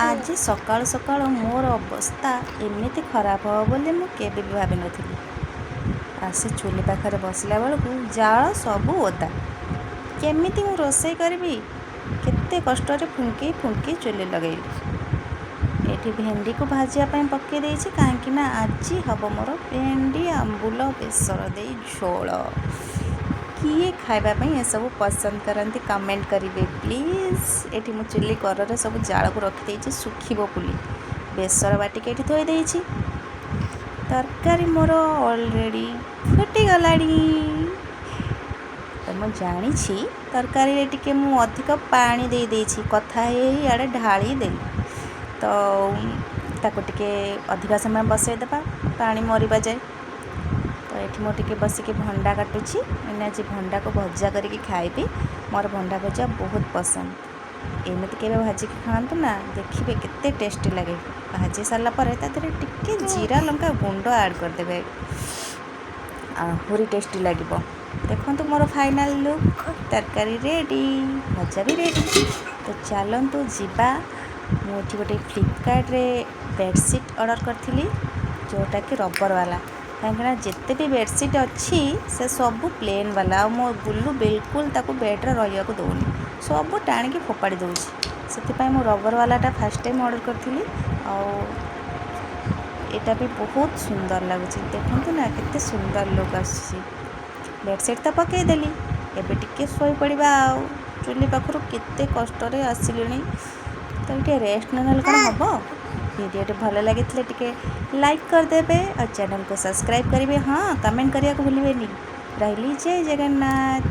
आज सकाळु सकाळु मोर अवस्था एमती खराब हो बोली मु केबे भी भाभी नथिली। आसे चुली पाखरे बसला बेलू जाल सबू ओदा केमिति मु रोषेई करबी केते कष्ट फुंकी फुंकी चुली लगेली। एठी भेंडी को भाजिया पकई देछि काहेकि ना आज हम मोर भेंडी आंबुल बेसर दे झोल। किए खाइबा पई ये सब पसंद करती कमेंट करेंगे प्लीज। एठी मु चुली कर सब जाल को रखी देछि सुखिबो पुली बेसर बाटिक एठी थोई देछि। तरकारी मोर ऑलरेडी फुटी गलानी तो मु जानी तरकारी रे टिके मु अधिक पानी दे देछि कथा आड़े ढाली देली तो ताको टिके अधिक समय बसई देबा पानी मरिबा जाए। तो ये मुझे बसिक भंडा काटुची मैंने आज भंडा को भजा करके खाइबी। मोर भंडा भजा बहुत पसंद एमती के भाजिक खातु ना देखिए केते टेस्टी लगे। भाजी सारा पर टिके जीरा लंका गुंड ऐड करदे आहरी टेस्टी लगे। देखो मोर फाइनल लुक तरकारी रेडी भजा भी रेडी। तो चलतु जीवा मुझे गोटे फ्लिपकार्ट रे बेडसीट ऑर्डर करी जोटा कि रबर वाला कहीं जिते भी बेडसीट अच्छी से सब प्लेन वाला मो बुलू बिल्कुल ताको बेड्रे रहा दौनी सब टाणी फोपाड़ी दूसरी से मो रबर वालाटा फास्ट टाइम ऑर्डर करी। आटा भी बहुत सुंदर लगुच देखु ना केते सुंदर लुक आसी। बेडसीट तो पकईदेली एबे टिके शोई पड़ा चुली पाखर केते कष्ट आसिली तो ये रेस्ट ना कौन हम। वीडियो भल लगी टिके लाइक करदेवे और चैनल को सब्सक्राइब करेंगे। हाँ कमेंट करने को भूलें। रही जय जगन्नाथ।